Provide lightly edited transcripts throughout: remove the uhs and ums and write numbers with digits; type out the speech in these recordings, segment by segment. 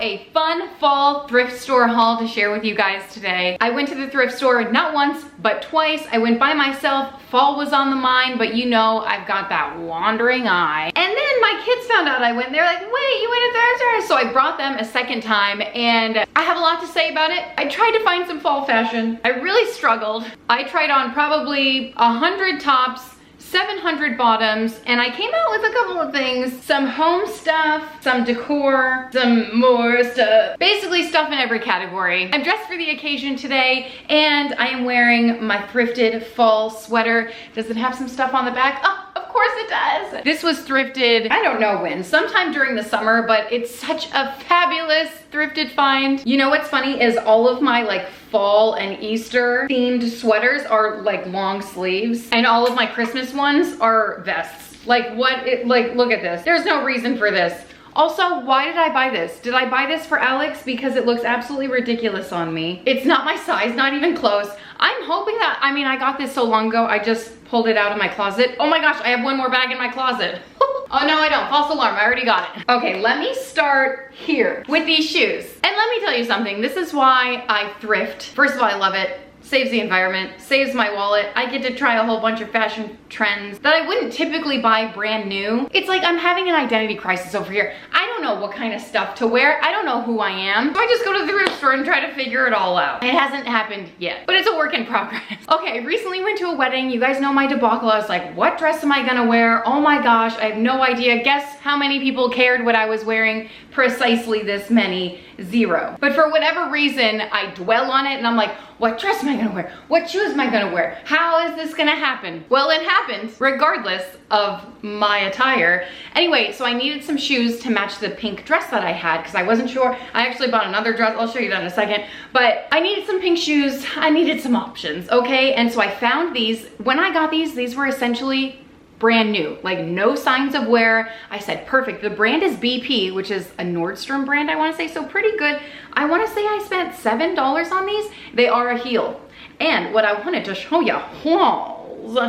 a fun fall thrift store haul to share with you guys today. I went to the thrift store not once, but twice. I went by myself. Fall was on the mind, but you know, I've got that wandering eye. And then my kids found out I went. They're like, wait, you went to the thrift store? So I brought them a second time, and I have a lot to say about it. I tried to find some fall fashion. I really struggled. I tried on probably 100 tops, 700 bottoms, and I came out with a couple of things. Some home stuff, some decor, some more stuff. Basically stuff in every category. I'm dressed for the occasion today, and I am wearing my thrifted fall sweater. Does it have some stuff on the back? Oh, of course it does. This was thrifted, I don't know when, sometime during the summer, but it's such a fabulous thrifted find. You know what's funny is all of my like fall and Easter themed sweaters are like long sleeves, and all of my Christmas ones are vests. Like look at this. There's no reason for this. Also, why did I buy this? Did I buy this for Alex? Because it looks absolutely ridiculous on me. It's not my size, not even close. I'm hoping that, I mean, I got this so long ago, I just pulled it out of my closet. Oh my gosh, I have one more bag in my closet. Oh no, I don't, false alarm, I already got it. Okay, let me start here with these shoes. And let me tell you something, this is why I thrift. First of all, I love it. Saves the environment, saves my wallet. I get to try a whole bunch of fashion trends that I wouldn't typically buy brand new. It's like I'm having an identity crisis over here. I don't know what kind of stuff to wear. I don't know who I am. So I just go to the thrift store and try to figure it all out. It hasn't happened yet, but it's a work in progress. Okay, I recently went to a wedding. You guys know my debacle. I was like, what dress am I gonna wear? Oh my gosh, I have no idea. Guess how many people cared what I was wearing? Precisely this many, 0. But for whatever reason, I dwell on it and I'm like, what dress am I gonna wear? What shoes am I gonna wear? How is this gonna happen? Well, it happened regardless of my attire. Anyway, so I needed some shoes to match the pink dress that I had because I wasn't sure. I actually bought another dress. I'll show you that in a second. But I needed some pink shoes. I needed some options, okay? And so I found these. When I got these were essentially brand new, like no signs of wear. I said, perfect. The brand is BP, which is a Nordstrom brand, I wanna say, so pretty good. I wanna say I spent $7 on these. They are a heel. And what I wanted to show you,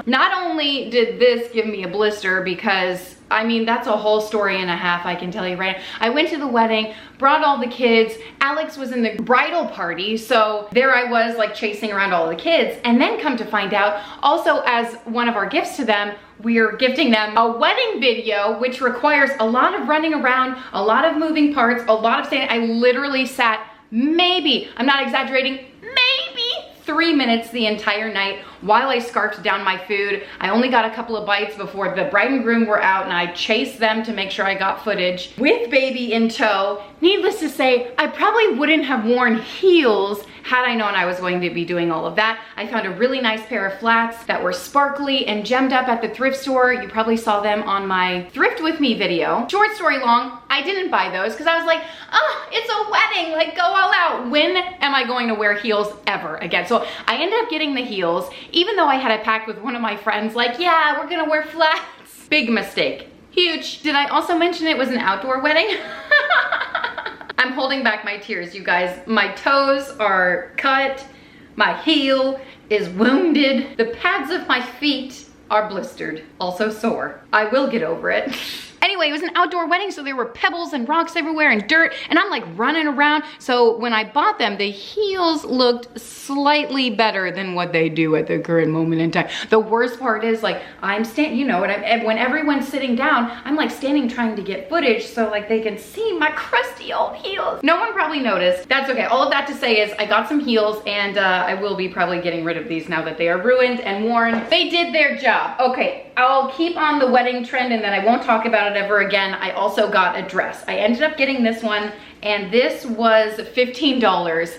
not only did this give me a blister because I mean, that's a whole story and a half, I can tell you right now. I went to the wedding, brought all the kids. Alex was in the bridal party, so there I was like chasing around all the kids. And then come to find out, also as one of our gifts to them, we're gifting them a wedding video, which requires a lot of running around, a lot of moving parts, a lot of standing. I literally sat maybe, I'm not exaggerating, maybe 3 minutes the entire night while I scarfed down my food. I only got a couple of bites before the bride and groom were out, and I chased them to make sure I got footage with baby in tow. Needless to say, I probably wouldn't have worn heels had I known I was going to be doing all of that. I found a really nice pair of flats that were sparkly and gemmed up at the thrift store. You probably saw them on my Thrift With Me video. Short story long, I didn't buy those because I was like, oh, it's a wedding, like go all out. When am I going to wear heels ever again? So I ended up getting the heels, even though I had a pact with one of my friends, like, yeah, we're gonna wear flats. Big mistake, huge. Did I also mention it was an outdoor wedding? I'm holding back my tears, you guys. My toes are cut, my heel is wounded, the pads of my feet are blistered, also sore. I will get over it. Anyway, it was an outdoor wedding, so there were pebbles and rocks everywhere and dirt, and I'm like running around. So when I bought them, the heels looked slightly better than what they do at the current moment in time. The worst part is like, I'm standing, you know, when everyone's sitting down, I'm like standing trying to get footage so like they can see my crusty old heels. No one probably noticed. That's okay. All of that to say is I got some heels, and I will be probably getting rid of these now that they are ruined and worn. They did their job. Okay, I'll keep on the wedding trend and then I won't talk about it ever again. I also got a dress. I ended up getting this one, and this was $15.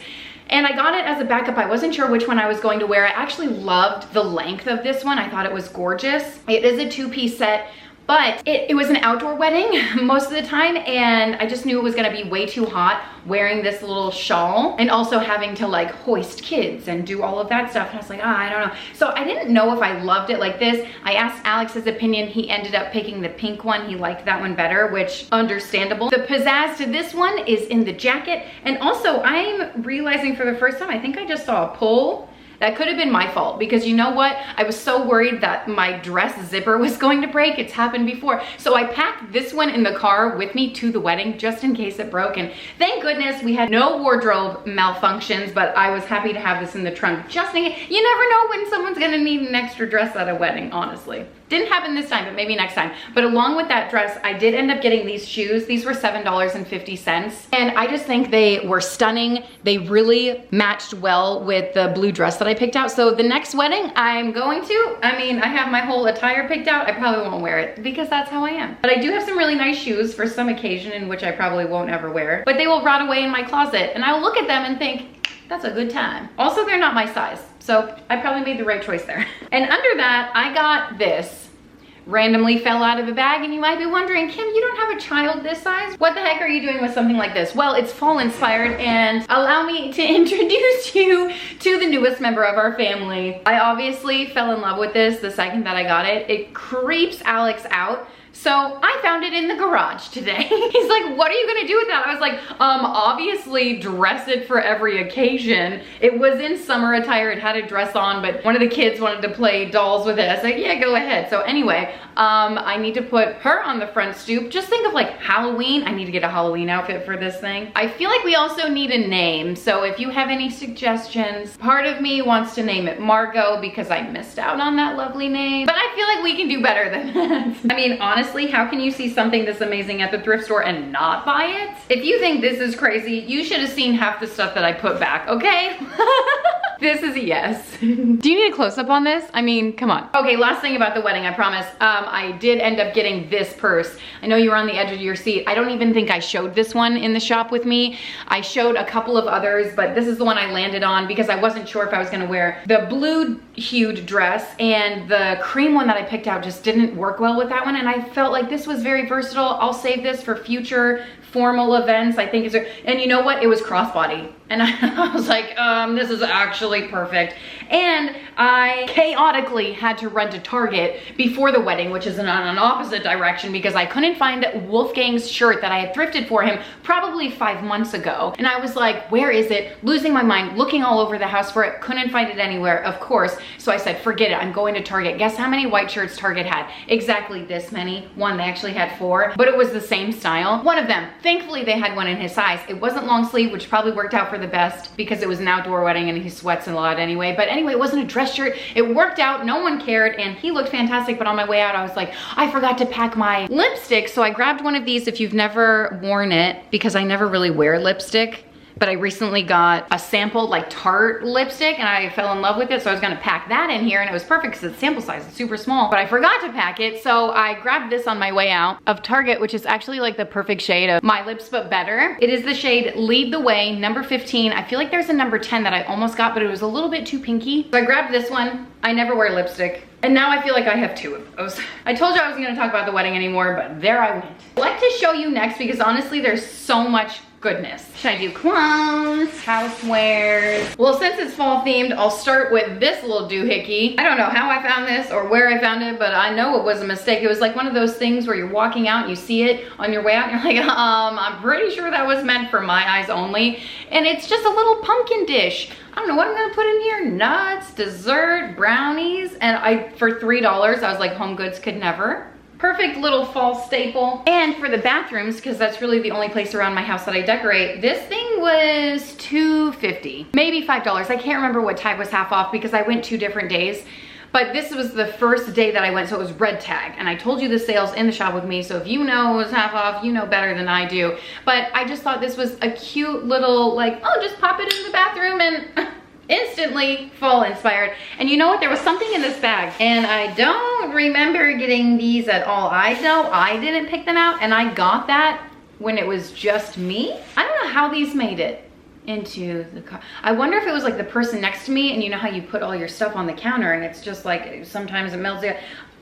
And I got it as a backup. I wasn't sure which one I was going to wear. I actually loved the length of this one. I thought it was gorgeous. It is a 2-piece set, but it was an outdoor wedding most of the time, and I just knew it was gonna be way too hot wearing this little shawl and also having to like hoist kids and do all of that stuff. And I was like, I don't know. So I didn't know if I loved it like this. I asked Alex his opinion. He ended up picking the pink one. He liked that one better, which understandable. The pizzazz to this one is in the jacket. And also I'm realizing for the first time, I think I just saw a pull That could have been my fault because you know what? I was so worried that my dress zipper was going to break. It's happened before. So I packed this one in the car with me to the wedding just in case it broke. And thank goodness we had no wardrobe malfunctions, but I was happy to have this in the trunk just in case. You never know when someone's gonna need an extra dress at a wedding, honestly. Didn't happen this time, but maybe next time. But along with that dress, I did end up getting these shoes. These were $7.50. And I just think they were stunning. They really matched well with the blue dress that I picked out. So the next wedding I'm going to, I have my whole attire picked out. I probably won't wear it because that's how I am. But I do have some really nice shoes for some occasion in which I probably won't ever wear. But they will rot away in my closet and I'll look at them and think, that's a good time. Also, they're not my size. So I probably made the right choice there. And under that, I got this. Randomly fell out of a bag, and you might be wondering, Kim, you don't have a child this size? What the heck are you doing with something like this? Well, it's fall inspired, and allow me to introduce you to the newest member of our family. I obviously fell in love with this the second that I got it. It creeps Alex out. So I found it in the garage today. He's like, what are you gonna do with that? I was like, obviously dress it for every occasion. It was in summer attire, it had a dress on, but one of the kids wanted to play dolls with it. I was like, yeah, go ahead. So anyway, I need to put her on the front stoop. Just think of like Halloween. I need to get a Halloween outfit for this thing. I feel like we also need a name. So if you have any suggestions, part of me wants to name it Margot because I missed out on that lovely name, but I feel like we can do better than that. I mean, honestly, how can you see something this amazing at the thrift store and not buy it? If you think this is crazy, you should have seen half the stuff that I put back, okay? This is a yes. Do you need a close-up on this? I mean, come on. Okay, last thing about the wedding, I promise. I did end up getting this purse. I know you were on the edge of your seat. I don't even think I showed this one in the shop with me. I showed a couple of others, but this is the one I landed on because I wasn't sure if I was gonna wear the blue hued dress, and the cream one that I picked out just didn't work well with that one, and I felt like this was very versatile. I'll save this for future formal events. I think it's, and you know what? It was crossbody. And I was like, this is actually perfect. And I chaotically had to run to Target before the wedding, which is in an opposite direction because I couldn't find Wolfgang's shirt that I had thrifted for him probably 5 months ago. And I was like, where is it? Losing my mind, looking all over the house for it, couldn't find it anywhere, of course. So I said, forget it, I'm going to Target. Guess how many white shirts Target had? Exactly this many. One, they actually had 4, but it was the same style. One of them, thankfully they had one in his size. It wasn't long sleeve, which probably worked out for the best because it was an outdoor wedding and he sweats a lot anyway. But anyway, it wasn't a dress shirt. It worked out, no one cared, and he looked fantastic. But on my way out, I was like, I forgot to pack my lipstick. So I grabbed one of these if you've never worn it, because I never really wear lipstick. But I recently got a sample like Tarte lipstick and I fell in love with it. So I was gonna pack that in here and it was perfect because it's sample size, it's super small, but I forgot to pack it. So I grabbed this on my way out of Target, which is actually like the perfect shade of My Lips But Better. It is the shade Lead the Way, number 15. I feel like there's a number 10 that I almost got, but it was a little bit too pinky. So I grabbed this one. I never wear lipstick. And now I feel like I have 2 of those. I told you I wasn't gonna talk about the wedding anymore, but there I went. I'd like to show you next because honestly, there's so much goodness. Should I do clothes, housewares? Well, since it's fall themed, I'll start with this little doohickey. I don't know how I found this or where I found it, but I know it was a mistake. It was like one of those things where you're walking out and you see it on your way out and you're like, I'm pretty sure that was meant for my eyes only. And it's just a little pumpkin dish. I don't know what I'm gonna put in here. Nuts, dessert, brownies. And for $3, I was like, HomeGoods could never. Perfect little fall staple. And for the bathrooms, because that's really the only place around my house that I decorate, this thing was $2.50, maybe $5. I can't remember what tag was half off because I went 2 different days. But this was the first day that I went, so it was red tag. And I told you the sales in the shop with me, so if you know it was half off, you know better than I do. But I just thought this was a cute little, like, oh, just pop it in the bathroom and instantly fall inspired. And you know what? There was something in this bag and I don't remember getting these at all. I know I didn't pick them out and I got that when it was just me. I don't know how these made it into the car. I wonder if it was like the person next to me and you know how you put all your stuff on the counter and it's just like sometimes it melts there.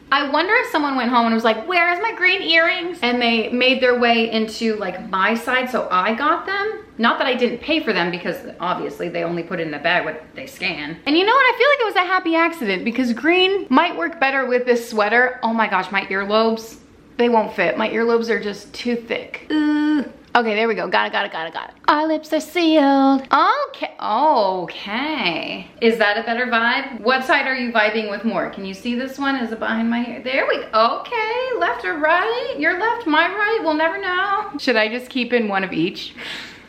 I wonder if someone went home and was like, where's my green earrings? And they made their way into like my side, so I got them. Not that I didn't pay for them because obviously they only put it in the bag what they scan. And you know what? I feel like it was a happy accident because green might work better with this sweater. Oh my gosh, my earlobes, they won't fit. My earlobes are just too thick. Okay, there we go. Got it. Our lips are sealed. Okay. Is that a better vibe? What side are you vibing with more? Can you see this one? Is it behind my hair? There we go. Okay, left or right? Your left, my right? We'll never know. Should I just keep in one of each?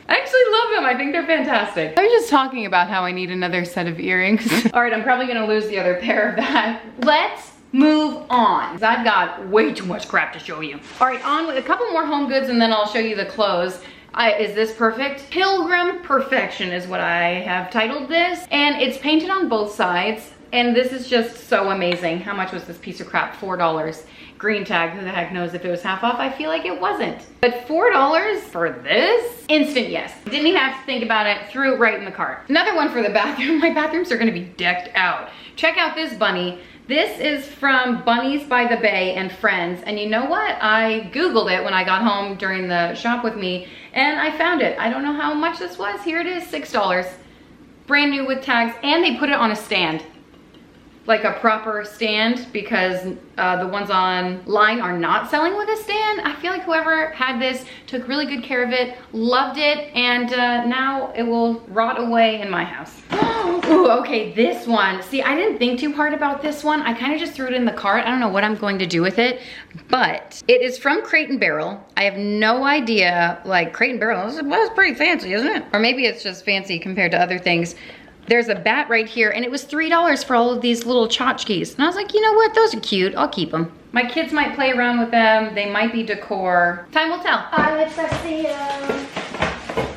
I actually love them. I think they're fantastic. I was just talking about how I need another set of earrings. All right, I'm probably gonna lose the other pair of that. Let's move on, because I've got way too much crap to show you. All right, on with a couple more home goods and then I'll show you the clothes. Is this perfect? Pilgrim Perfection is what I have titled this, and it's painted on both sides, and this is just so amazing. How much was this piece of crap? $4. Green tag, who the heck knows if it was half off? I feel like it wasn't. But $4 for this? Instant yes. Didn't even have to think about it, threw it right in the cart. Another one for the bathroom. My bathrooms are gonna be decked out. Check out this bunny. This is from Bunnies by the Bay and Friends, and you know what? I Googled it when I got home during the shop with me, and I found it. I don't know how much this was. Here it is, $6. Brand new with tags, and they put it on a stand. Like a proper stand, because the ones online are not selling with a stand. I feel like whoever had this took really good care of it, loved it, and now it will rot away in my house. Ooh, okay, this one. See, I didn't think too hard about this one. I kind of just threw it in the cart. I don't know what I'm going to do with it, but it is from Crate & Barrel. I have no idea, like Crate & Barrel, that's pretty fancy, isn't it? Or maybe it's just fancy compared to other things. There's a bat right here, and it was $3 for all of these little tchotchkes. And I was like, you know what? Those are cute. I'll keep them. My kids might play around with them. They might be decor. Time will tell. Let's see.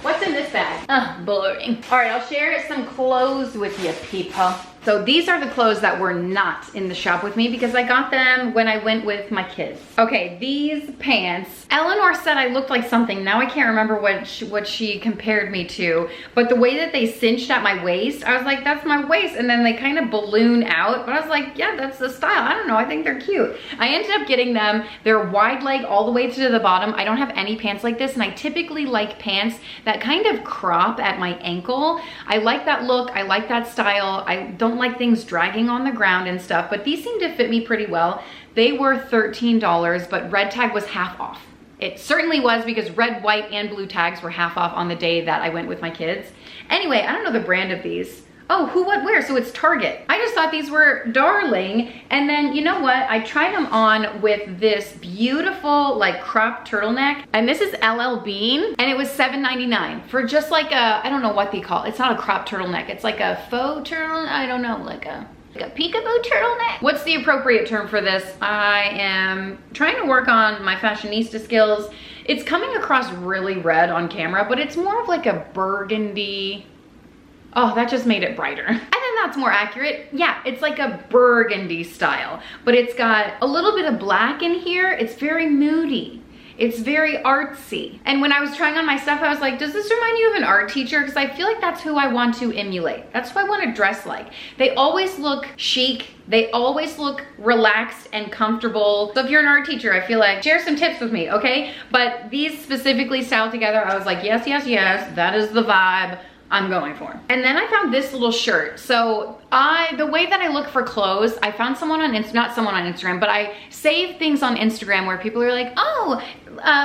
What's in this bag? Boring. All right, I'll share some clothes with you, people. So these are the clothes that were not in the shop with me because I got them when I went with my kids. Okay, these pants. Eleanor said I looked like something. Now I can't remember what she compared me to, but the way that they cinched at my waist, I was like, that's my waist. And then they kind of balloon out, but I was like, yeah, that's the style. I don't know, I think they're cute. I ended up getting them. They're wide leg all the way to the bottom. I don't have any pants like this, and I typically like pants that kind of crop at my ankle. I like that look, I like that style. I don't like things dragging on the ground and stuff, but these seem to fit me pretty well. They were $13, but red tag was half off. It certainly was, because red, white, and blue tags were half off on the day that I went with my kids. Anyway, I don't know the brand of these. Oh, who, what, where? So it's Target. I just thought these were darling. And then, you know what? I tried them on with this beautiful, like, crop turtleneck. And this is LL Bean. And it was $7.99 for just like a, I don't know what they call it. It's not a crop turtleneck. It's like a faux turtleneck. I don't know, like a peekaboo turtleneck. What's the appropriate term for this? I am trying to work on my fashionista skills. It's coming across really red on camera, but it's more of like a burgundy. Oh, that just made it brighter. I think that's more accurate. Yeah, it's like a burgundy style, but it's got a little bit of black in here. It's very moody. It's very artsy. And when I was trying on my stuff, I was like, does this remind you of an art teacher? Because I feel like that's who I want to emulate. That's who I want to dress like. They always look chic. They always look relaxed and comfortable. So if you're an art teacher, I feel like share some tips with me, okay? But these specifically styled together, I was like, yes, yes, yes, that is the vibe I'm going for. And then I found this little shirt. So the way that I look for clothes, I found someone on not someone on Instagram, but I save things on Instagram where people are like, oh,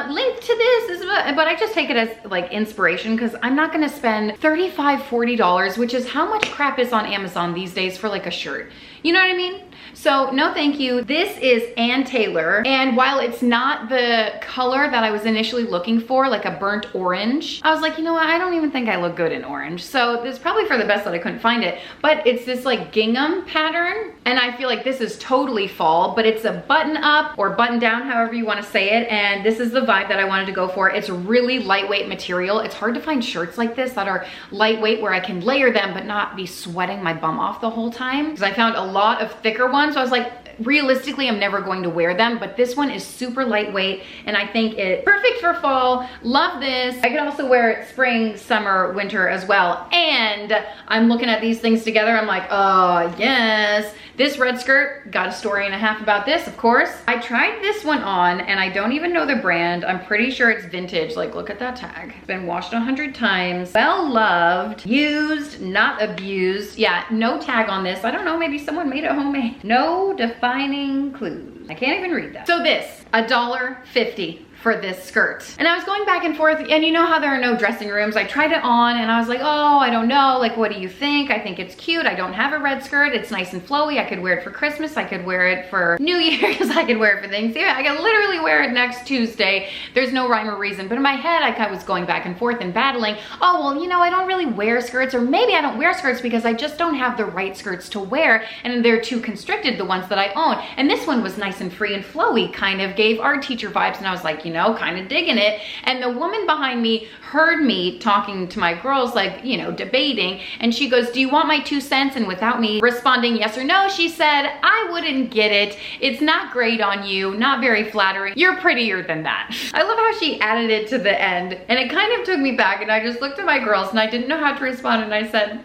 link to this, but I just take it as like inspiration, because I'm not gonna spend $35, $40, which is how much crap is on Amazon these days for like a shirt. You know what I mean? So no thank you. This is Ann Taylor, and while it's not the color that I was initially looking for, like a burnt orange, I was like, you know what, I don't even think I look good in orange. So this is probably for the best that I couldn't find it, but it's this like gingham pattern, and I feel like this is totally fall, but it's a button up or button down, however you want to say it, and this is the vibe that I wanted to go for. It's really lightweight material. It's hard to find shirts like this that are lightweight where I can layer them but not be sweating my bum off the whole time, because I found a lot of thicker ones. So I was like, realistically, I'm never going to wear them, but this one is super lightweight, and I think it's perfect for fall. Love this. I could also wear it spring, summer, winter as well. And I'm looking at these things together. I'm like, oh yes. This red skirt, got a story and a half about this, of course. I tried this one on, and I don't even know the brand. I'm pretty sure it's vintage. Like, look at that tag. It's been washed 100 times. Well loved, used, not abused. Yeah, no tag on this. I don't know, maybe someone made it homemade. No defining clues. I can't even read that. So this, $1.50 for this skirt. And I was going back and forth, and you know how there are no dressing rooms. I tried it on and I was like, oh, I don't know. Like, what do you think? I think it's cute. I don't have a red skirt. It's nice and flowy. I could wear it for Christmas. I could wear it for New Year's. I could wear it for Thanksgiving. I could literally wear it next Tuesday. There's no rhyme or reason. But in my head, I kind of was going back and forth and battling. Oh, well, you know, I don't really wear skirts, or maybe I don't wear skirts because I just don't have the right skirts to wear, and they're too constricted, the ones that I own. And this one was nice and free and flowy, kind of gave art teacher vibes, and I was like, you know, kind of digging it. And the woman behind me heard me talking to my girls, like, you know, debating, and she goes, do you want my 2 cents? And without me responding yes or no, she said, I wouldn't get it. It's not great on you, not very flattering. You're prettier than that. I love how she added it to the end, and it kind of took me back, and I just looked at my girls and I didn't know how to respond, and I said,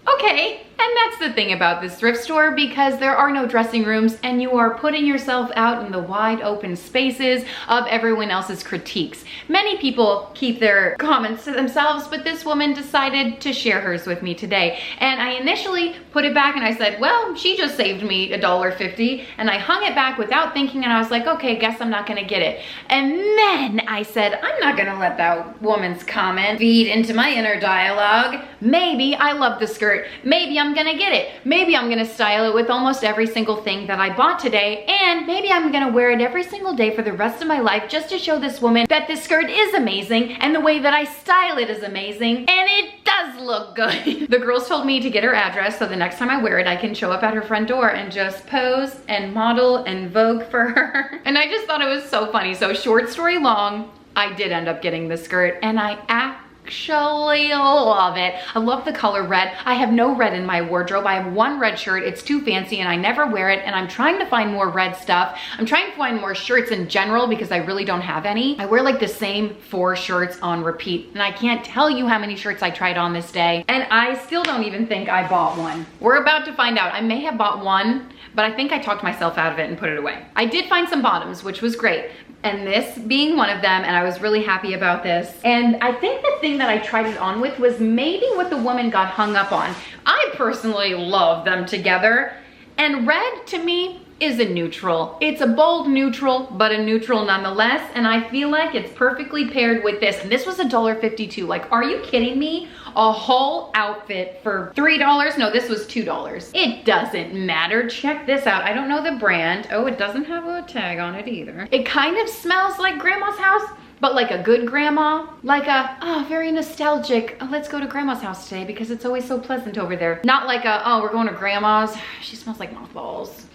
okay. And that's the thing about this thrift store, because there are no dressing rooms and you are putting yourself out in the wide open spaces of everyone else's critiques. Many people keep their comments to themselves, but this woman decided to share hers with me today. And I initially put it back and I said, well, she just saved me $1.50, and I hung it back without thinking, and I was like, okay, guess I'm not gonna get it. And then I said, I'm not gonna let that woman's comment feed into my inner dialogue. Maybe I love the skirt. Maybe I'm gonna get it. Maybe I'm gonna style it with almost every single thing that I bought today, and maybe I'm gonna wear it every single day for the rest of my life just to show this woman that this skirt is amazing and the way that I style it is amazing, and it does look good. The girls told me to get her address so the next time I wear it, I can show up at her front door and just pose and model and vogue for her. And I just thought it was so funny. So short story long, I did end up getting the skirt, and I actually love it. I love the color red. I have no red in my wardrobe. I have one red shirt. It's too fancy and I never wear it, and I'm trying to find more red stuff. I'm trying to find more shirts in general because I really don't have any. I wear like the same 4 shirts on repeat, and I can't tell you how many shirts I tried on this day, and I still don't even think I bought one. We're about to find out. I may have bought one, but I think I talked myself out of it and put it away. I did find some bottoms, which was great, and this being one of them, and I was really happy about this. And I think the thing that I tried it on with was maybe what the woman got hung up on. I personally love them together, and red to me is a neutral. It's a bold neutral, but a neutral nonetheless, and I feel like it's perfectly paired with this. And this was $1.52. Like, are you kidding me? A whole outfit for $3? No, this was $2. It doesn't matter. Check this out. I don't know the brand. Oh, it doesn't have a tag on it either. It kind of smells like grandma's house, but like a good grandma, like a, oh, very nostalgic, oh, let's go to grandma's house today because it's always so pleasant over there. Not like a, oh, we're going to grandma's. She smells like mothballs.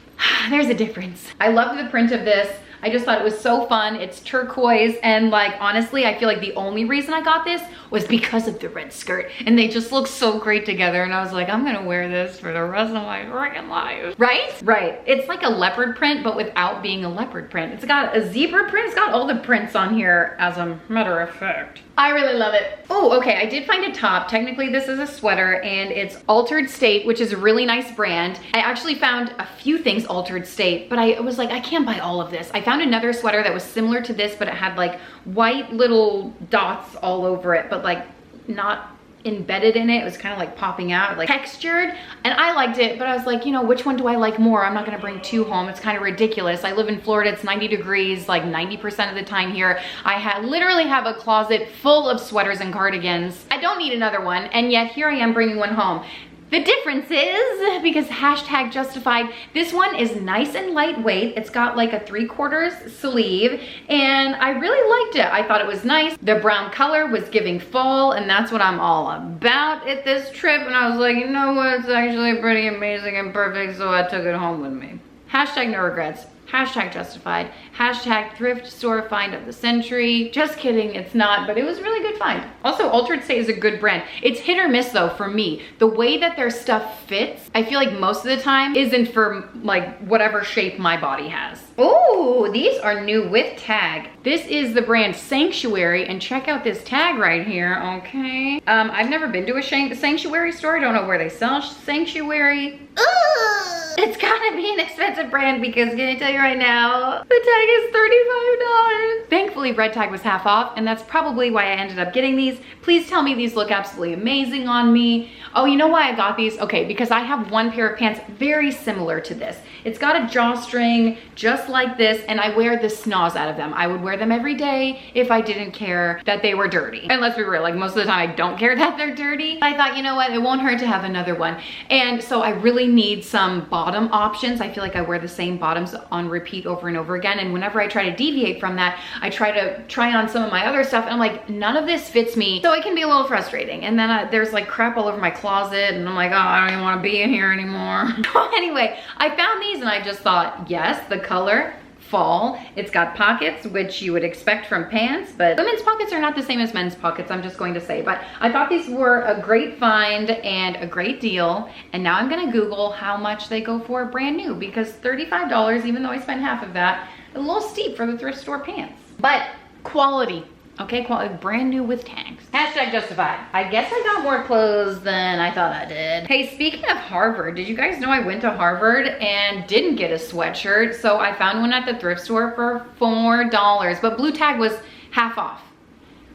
There's a difference. I love the print of this. I just thought it was so fun. It's turquoise, and like, honestly, I feel like the only reason I got this was because of the red skirt, and they just look so great together, and I was like, I'm gonna wear this for the rest of my freaking life. Right? Right. It's like a leopard print, but without being a leopard print. It's got a zebra print. It's got all the prints on here, as a matter of fact. I really love it. Oh, okay, I did find a top. Technically, this is a sweater, and it's Altered State, which is a really nice brand. I actually found a few things Altered State, but I was like, I can't buy all of this. I found another sweater that was similar to this, but it had like white little dots all over it, but like not embedded in it. It was kind of like popping out, like textured, and I liked it, but I was like, you know, which one do I like more? I'm not gonna bring 2 home. It's kind of ridiculous. I live in Florida. It's 90 degrees like 90% of the time here. I literally have a closet full of sweaters and cardigans. I don't need another one, and yet here I am bringing one home. The difference is, because hashtag justified, this one is nice and lightweight. It's got like a 3/4 sleeve, and I really liked it. I thought it was nice. The brown color was giving fall, and that's what I'm all about at this trip. And I was like, you know what? It's actually pretty amazing and perfect, so I took it home with me. Hashtag no regrets. Hashtag justified. Hashtag thrift store find of the century. Just kidding, it's not, but it was a really good find. Also, Altered State is a good brand. It's hit or miss though for me. The way that their stuff fits, I feel like most of the time isn't for like whatever shape my body has. Oh, these are new with tag. This is the brand Sanctuary, and check out this tag right here, okay? I've never been to a Sanctuary store. I don't know where they sell Sanctuary. Ugh. It's gotta be an expensive brand because can I tell you right now, the tag is $35. Thankfully, red tag was half off, and that's probably why I ended up getting these. Please tell me these look absolutely amazing on me. Oh, you know why I got these? Okay, because I have one pair of pants very similar to this. It's got a drawstring just like this, and I wear the snaz out of them. I would wear them every day if I didn't care that they were dirty. And let's be real, like most of the time I don't care that they're dirty. I thought, you know what, it won't hurt to have another one. And so I really need some bottom options. I feel like I wear the same bottoms on repeat over and over again. And whenever I try to deviate from that, I try to try on some of my other stuff and I'm like, none of this fits me. So it can be a little frustrating. And then there's like crap all over my closet and I'm like, oh, I don't even want to be in here anymore. Anyway, I found these and I just thought, yes, the color, fall. It's got pockets, which you would expect from pants, but women's pockets are not the same as men's pockets, I'm just going to say. But I thought these were a great find and a great deal. And now I'm gonna Google how much they go for brand new, because $35, even though I spent half of that, a little steep for the thrift store pants. But quality. Okay, quality, brand new with tags. Hashtag justified. I guess I got more clothes than I thought I did. Hey, speaking of Harvard, did you guys know I went to Harvard and didn't get a sweatshirt? So I found one at the thrift store for $4, but blue tag was half off.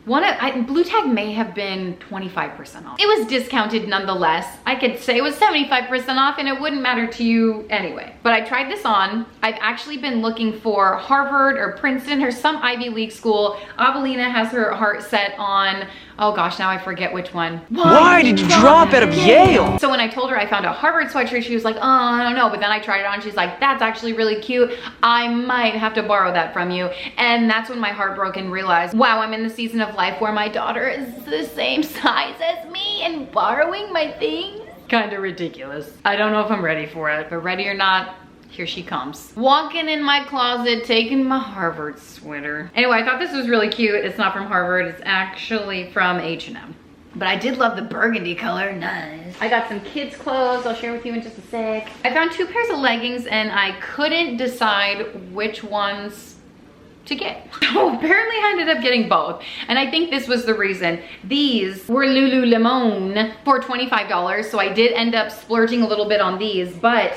Blue tag may have been 25% off. It was discounted nonetheless. I could say it was 75% off and it wouldn't matter to you anyway. But I tried this on. I've actually been looking for Harvard or Princeton or some Ivy League school. Avelina has her heart set on, oh gosh, now I forget which one. Why did you drop out of Yale? So when I told her I found a Harvard sweatshirt, she was like, oh, I don't know. But then I tried it on, she's like, that's actually really cute. I might have to borrow that from you. And that's when my heart broke and realized, wow, I'm in the season of life where my daughter is the same size as me and borrowing my things. Kind of ridiculous. I don't know if I'm ready for it, but ready or not, here she comes. Walking in my closet, taking my Harvard sweater. Anyway, I thought this was really cute. It's not from Harvard, it's actually from H&M. But I did love the burgundy color, nice. I got some kids clothes, I'll share with you in just a sec. I found 2 pairs of leggings and I couldn't decide which ones to get. So apparently I ended up getting both. And I think this was the reason. These were Lululemon for $25. So I did end up splurging a little bit on these, but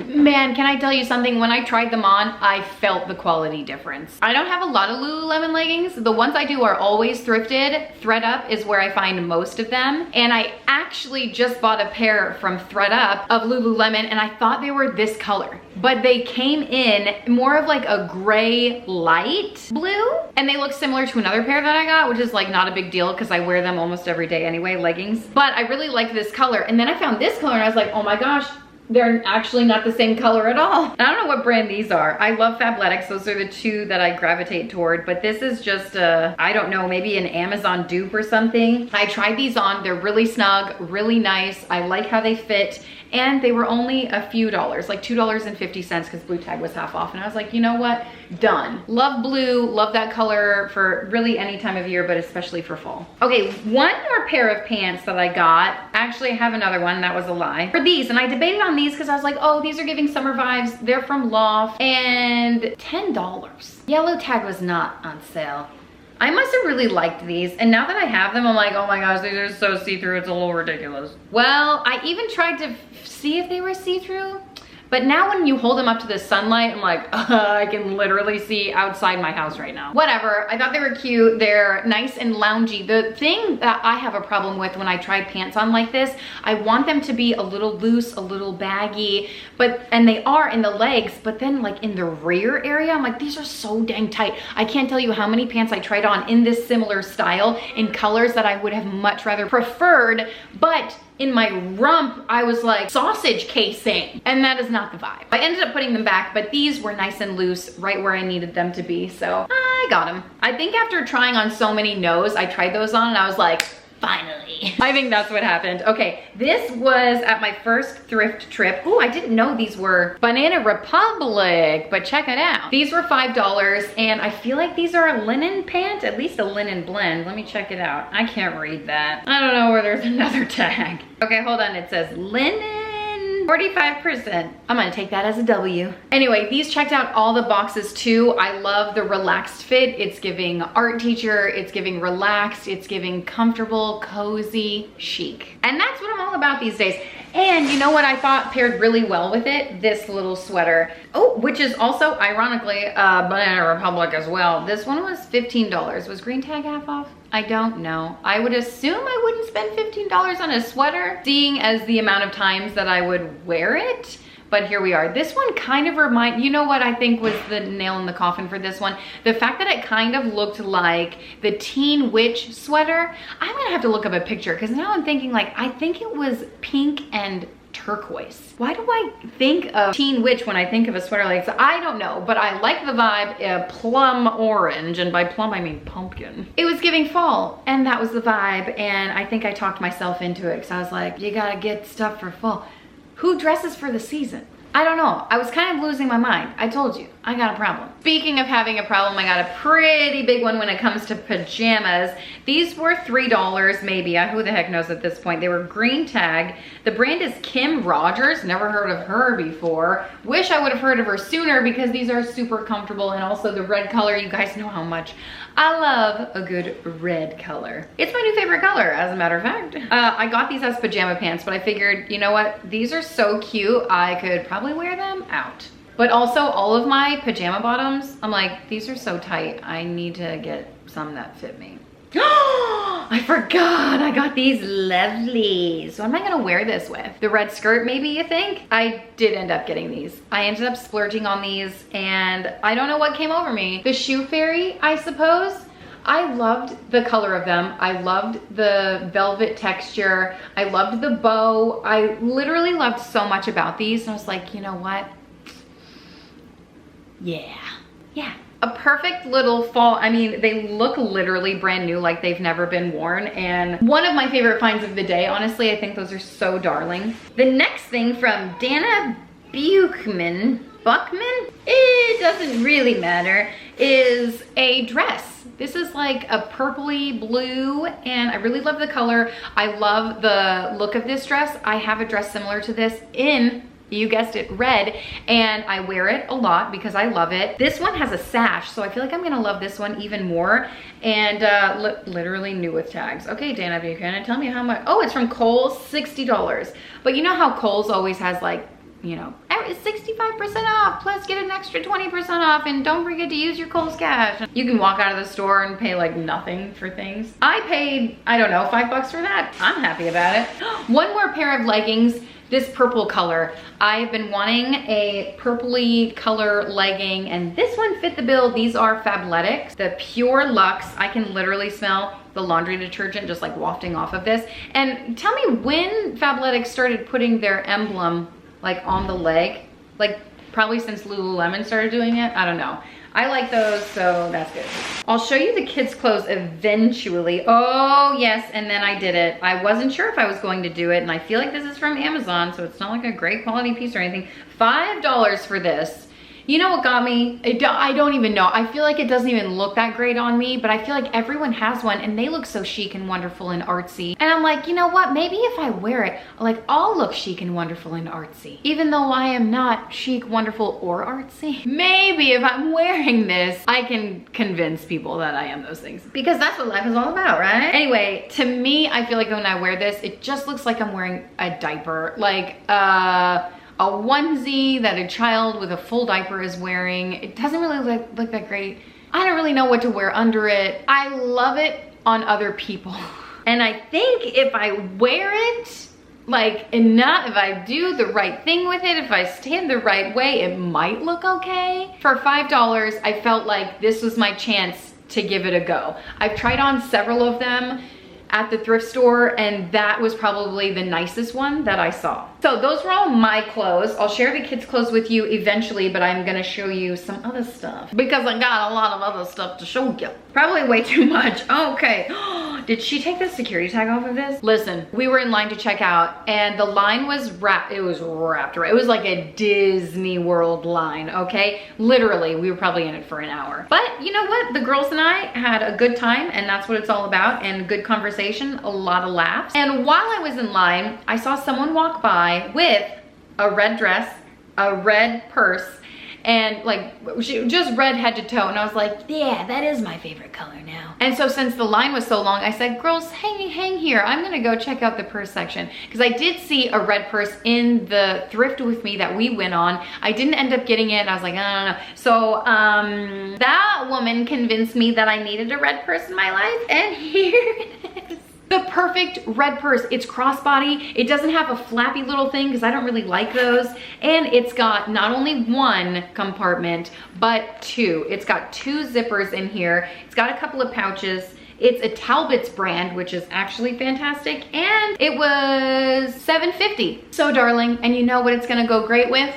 man, can I tell you something? When I tried them on, I felt the quality difference. I don't have a lot of Lululemon leggings. The ones I do are always thrifted. ThredUp is where I find most of them. And I actually just bought a pair from ThredUp of Lululemon and I thought they were this color. But they came in more of like a gray light blue. And they look similar to another pair that I got, which is like not a big deal because I wear them almost every day anyway, leggings. But I really like this color. And then I found this color and I was like, oh my gosh, they're actually not the same color at all. I don't know what brand these are. I love Fabletics. Those are the 2 that I gravitate toward, but this is just a, I don't know, maybe an Amazon dupe or something. I tried these on. They're really snug, really nice. I like how they fit. And they were only a few dollars, like $2.50 because blue tag was half off. And I was like, you know what? Done. Love blue, love that color for really any time of year, but especially for fall. Okay, one more pair of pants that I got. Actually, I have another one, that was a lie. For these, and I debated on these because I was like, oh, these are giving summer vibes. They're from Loft and $10. Yellow tag was not on sale. I must have really liked these, and now that I have them, I'm like, oh my gosh, these are so see-through, it's a little ridiculous. Well, I even tried to see if they were see-through, but now when you hold them up to the sunlight, I'm like, I can literally see outside my house right now. Whatever, I thought they were cute. They're nice and loungy. The thing that I have a problem with when I try pants on like this, I want them to be a little loose, a little baggy, and they are in the legs, but then like in the rear area, I'm like, these are so dang tight. I can't tell you how many pants I tried on in this similar style in colors that I would have much rather preferred, but in my rump, I was like, sausage casing. And that is not the vibe. I ended up putting them back, but these were nice and loose, right where I needed them to be. So I got them. I think after trying on so many no's, I tried those on and I was like, finally. I think that's what happened. Okay, this was at my first thrift trip. Oh, I didn't know these were Banana Republic, but check it out. These were $5 and I feel like these are a linen pant, at least a linen blend. Let me check it out. I can't read that. I don't know where there's another tag. Okay, hold on, it says linen. 45%. I'm gonna take that as a W. Anyway, these checked out all the boxes too. I love the relaxed fit. It's giving art teacher, it's giving relaxed, it's giving comfortable, cozy, chic. And that's what I'm all about these days. And you know what I thought paired really well with it? This little sweater. Oh, which is also ironically Banana Republic as well. This one was $15. Was green tag half off? I don't know. I would assume I wouldn't spend $15 on a sweater, seeing as the amount of times that I would wear it. But here we are. This one kind of you know what I think was the nail in the coffin for this one? The fact that it kind of looked like the Teen Witch sweater. I'm gonna have to look up a picture because now I'm thinking like, I think it was pink and turquoise. Why do I think of Teen Witch when I think of a sweater like this? I don't know, but I like the vibe, plum orange, and by plum I mean pumpkin. It was giving fall, and that was the vibe, and I think I talked myself into it because I was like, you gotta get stuff for fall. Who dresses for the season? I don't know. I was kind of losing my mind. I told you, I got a problem. Speaking of having a problem, I got a pretty big one when it comes to pajamas. These were $3 maybe. Who the heck knows at this point? They were green tag. The brand is Kim Rogers. Never heard of her before. Wish I would have heard of her sooner because these are super comfortable, and also the red color. You guys know how much I love a good red color. It's my new favorite color, as a matter of fact. I got these as pajama pants, but I figured, you know what? These are so cute, I could probably wear them out. But also all of my pajama bottoms, I'm like, these are so tight. I need to get some that fit me. I forgot, I got these lovelies. What am I gonna wear this with? The red skirt maybe, you think? I did end up getting these. I ended up splurging on these, and I don't know what came over me. The shoe fairy, I suppose. I loved the color of them. I loved the velvet texture. I loved the bow. I literally loved so much about these, and I was like, you know what? Yeah. A perfect little fall. I mean, they look literally brand new, like they've never been worn, and one of my favorite finds of the day. Honestly, I think those are so darling. The next thing from Dana Buchman, it doesn't really matter, is a dress. This is like a purpley blue, and I really love the color. I love the look of this dress. I have a dress similar to this in, you guessed it, red, and I wear it a lot because I love it. This one has a sash, so I feel like I'm gonna love this one even more, and literally new with tags. Okay, Dana Buchanan, tell me how much. Oh, it's from Kohl's, $60. But you know how Kohl's always has, like, you know, 65% off, plus get an extra 20% off, and don't forget to use your Kohl's cash. You can walk out of the store and pay like nothing for things. I paid, I don't know, $5 for that. I'm happy about it. One more pair of leggings, this purple color. I've been wanting a purpley color legging, and this one fit the bill. These are Fabletics, the Pure Luxe. I can literally smell the laundry detergent just like wafting off of this. And tell me when Fabletics started putting their emblem like on the leg, like probably since Lululemon started doing it. I don't know. I like those, so that's good. I'll show you the kids' clothes eventually. Oh yes, and then I did it. I wasn't sure if I was going to do it, and I feel like this is from Amazon, so it's not like a great quality piece or anything. $5 for this. You know what got me? I don't even know. I feel like it doesn't even look that great on me, but I feel like everyone has one and they look so chic and wonderful and artsy. And I'm like, you know what? Maybe if I wear it, like I'll look chic and wonderful and artsy. Even though I am not chic, wonderful, or artsy. Maybe if I'm wearing this, I can convince people that I am those things. Because that's what life is all about, right? Anyway, to me, I feel like when I wear this, it just looks like I'm wearing a diaper. Like, a onesie that a child with a full diaper is wearing. It doesn't really look that great. I don't really know what to wear under it. I love it on other people. And I think if I wear it, like enough, if I do the right thing with it, if I stand the right way, it might look okay. For $5, I felt like this was my chance to give it a go. I've tried on several of them at the thrift store, and that was probably the nicest one that I saw. So those were all my clothes. I'll share the kids' clothes with you eventually, but I'm gonna show you some other stuff because I got a lot of other stuff to show you. Probably way too much. Okay. Did she take the security tag off of this? Listen, we were in line to check out, and the line was wrapped. It was wrapped around. It was like a Disney World line, okay? Literally, we were probably in it for an hour. But you know what? The girls and I had a good time, and that's what it's all about, and good conversation, a lot of laughs. And while I was in line, I saw someone walk by with a red dress, a red purse, and like just red head to toe. And I was like, yeah, that is my favorite color now. And so since the line was so long, I said, girls, hang here. I'm gonna go check out the purse section. Because I did see a red purse in the thrift with me that we went on. I didn't end up getting it. I was like, I don't know. So that woman convinced me that I needed a red purse in my life, and here it is. The perfect red purse. It's crossbody. It doesn't have a flappy little thing because I don't really like those. And it's got not only one compartment, but two. It's got two zippers in here. It's got a couple of pouches. It's a Talbot's brand, which is actually fantastic. And it was $7.50. So darling, and you know what it's gonna go great with?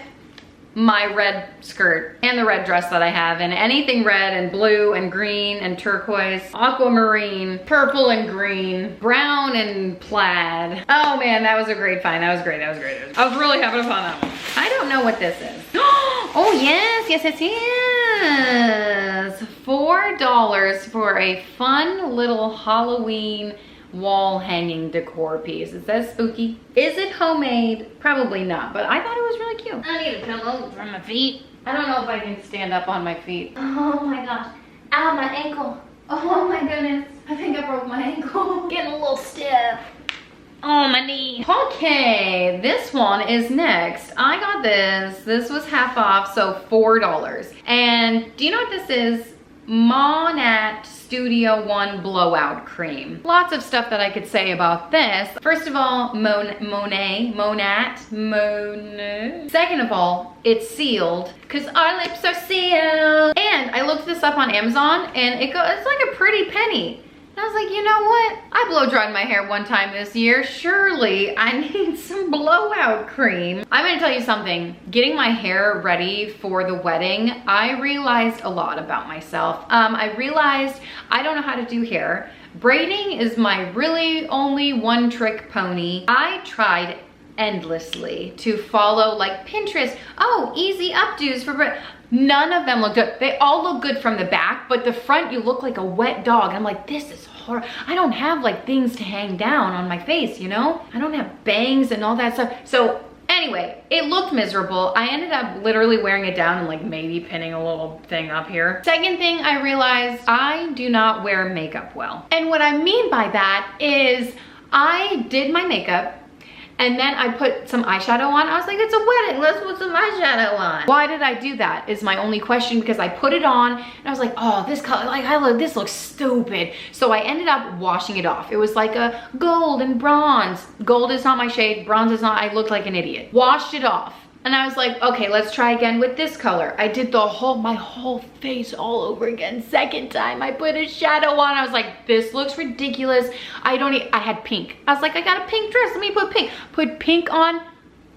My red skirt and the red dress that I have, and anything red and blue and green and turquoise, aquamarine, purple and green, brown and plaid. Oh man, that was a great find. That was great. I was really having fun on that one. I don't know what this is. Oh yes, $4 for a fun little Halloween wall hanging decor piece. It says spooky. Is it homemade? Probably not, but I thought it was really cute. I need a pillow for my feet. I don't know if I can stand up on my feet. Oh my gosh. Ow, my ankle. Oh my goodness. I think I broke my ankle. Getting a little stiff. Oh, my knee. Okay, this one is next. I got this. This was half off, so $4. And do you know what this is? Monat Studio One Blowout Cream. Lots of stuff that I could say about this. First of all, Monat. Second of all, it's sealed because our lips are sealed. And I looked this up on Amazon and it's like a pretty penny. And I was like, you know what? I blow dried my hair one time this year. Surely I need some blowout cream. I'm gonna tell you something. Getting my hair ready for the wedding, I realized a lot about myself. I realized I don't know how to do hair. Braiding is my really only one trick pony. I tried endlessly to follow like Pinterest. Oh, easy updos for braid. None of them look good. They all look good from the back, but the front you look like a wet dog. I'm like, this is horrible. I don't have like things to hang down on my face, you know? I don't have bangs and all that stuff. So anyway, it looked miserable. I ended up literally wearing it down and like maybe pinning a little thing up here. Second thing I realized, I do not wear makeup well. And what I mean by that is I did my makeup and then I put some eyeshadow on. I was like, it's a wedding, let's put some eyeshadow on. Why did I do that is my only question, because I put it on and I was like, oh, this color, like this looks stupid. So I ended up washing it off. It was like a gold and bronze. Gold is not my shade, bronze is not, I looked like an idiot. Washed it off. And I was like, okay, let's try again with this color. I did my whole face all over again. Second time I put a shadow on. I was like, this looks ridiculous. I had pink. I was like, I got a pink dress. Let me put pink. Put pink on,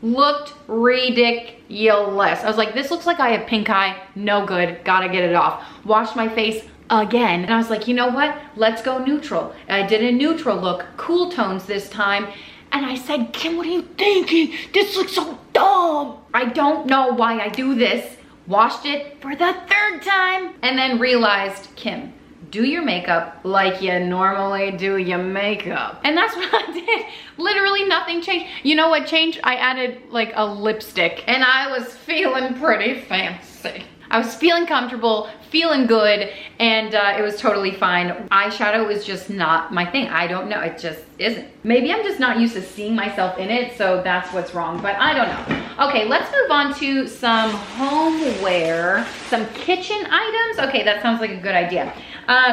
looked ridiculous. I was like, this looks like I have pink eye. No good, gotta get it off. Washed my face again. And I was like, you know what? Let's go neutral. And I did a neutral look, cool tones this time. And I said, Kim, what are you thinking? This looks so dumb. I don't know why I do this. Washed it for the third time and then realized, Kim, do your makeup like you normally do your makeup. And that's what I did. Literally nothing changed. You know what changed? I added like a lipstick and I was feeling pretty fancy. I was feeling comfortable, feeling good, and it was totally fine. Eyeshadow is just not my thing. I don't know, it just isn't. Maybe I'm just not used to seeing myself in it, so that's what's wrong, but I don't know. Okay, let's move on to some homeware, some kitchen items. Okay, that sounds like a good idea.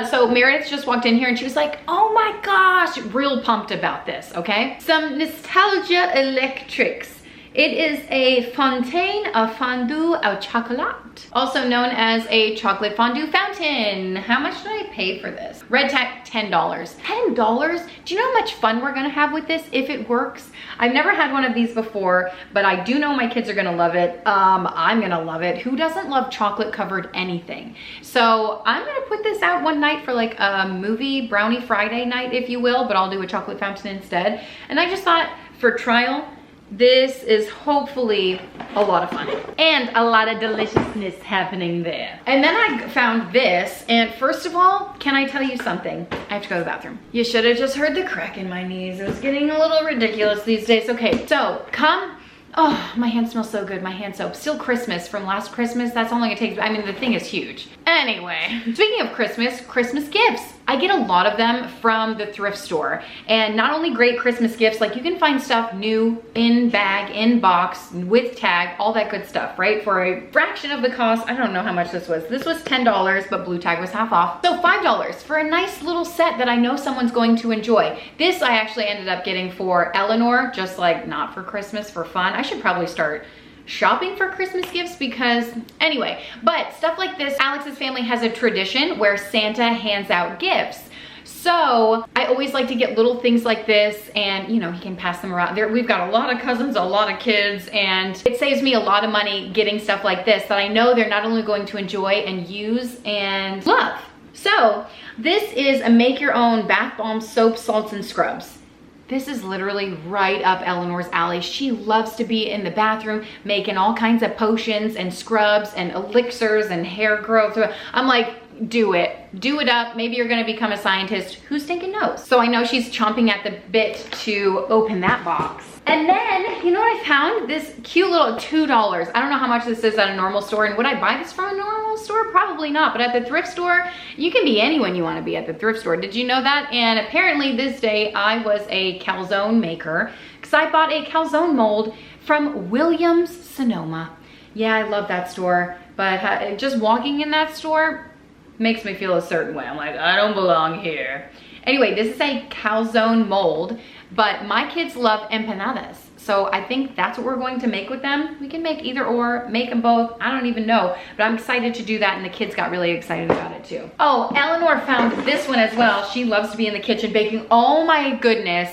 So Meredith just walked in here and she was like, oh my gosh, real pumped about this, okay? Some Nostalgia Electrics. It is a fontaine à fondue au chocolat, also known as a chocolate fondue fountain. How much did I pay for this? Red tag, $10. $10? Do you know how much fun we're gonna have with this if it works? I've never had one of these before, but I do know my kids are gonna love it. I'm gonna love it. Who doesn't love chocolate covered anything? So I'm gonna put this out one night for like a movie brownie Friday night, if you will, but I'll do a chocolate fountain instead. And I just thought for trial, this is hopefully a lot of fun and a lot of deliciousness happening there. And then I found this, and first of all, can I tell you something? I have to go to the bathroom. You should have just heard the crack in my knees. It was getting a little ridiculous these days. Okay, so come Oh, my hand smells so good, my hand soap. Still Christmas from last Christmas. That's all it takes. I mean, the thing is huge. Anyway, speaking of Christmas, Christmas gifts. I get a lot of them from the thrift store. And not only great Christmas gifts, like you can find stuff new in bag, in box, with tag, all that good stuff, right? For a fraction of the cost. I don't know how much this was. This was $10, but blue tag was half off. So $5 for a nice little set that I know someone's going to enjoy. This I actually ended up getting for Eleanor, just like not for Christmas, for fun. I should probably start shopping for Christmas gifts because anyway, but stuff like this, Alex's family has a tradition where Santa hands out gifts. So I always like to get little things like this, and you know, he can pass them around. We've got a lot of cousins, a lot of kids, and it saves me a lot of money getting stuff like this that I know they're not only going to enjoy and use and love. So this is a make your own bath bomb, soap, salts, and scrubs. This is literally right up Eleanor's alley. She loves to be in the bathroom making all kinds of potions and scrubs and elixirs and hair growth. I'm like, do it up. Maybe you're gonna become a scientist. Who's thinking knows? So I know she's chomping at the bit to open that box. And then, you know what I found? This cute little $2. I don't know how much this is at a normal store, and would I buy this from a normal store? Probably not, but at the thrift store, you can be anyone you wanna be at the thrift store. Did you know that? And apparently this day I was a calzone maker because I bought a calzone mold from Williams Sonoma. Yeah, I love that store, but just walking in that store makes me feel a certain way. I'm like, I don't belong here. Anyway, this is a calzone mold, but my kids love empanadas. So I think that's what we're going to make with them. We can make either or, make them both. I don't even know, but I'm excited to do that, and the kids got really excited about it too. Oh, Eleanor found this one as well. She loves to be in the kitchen baking. Oh my goodness.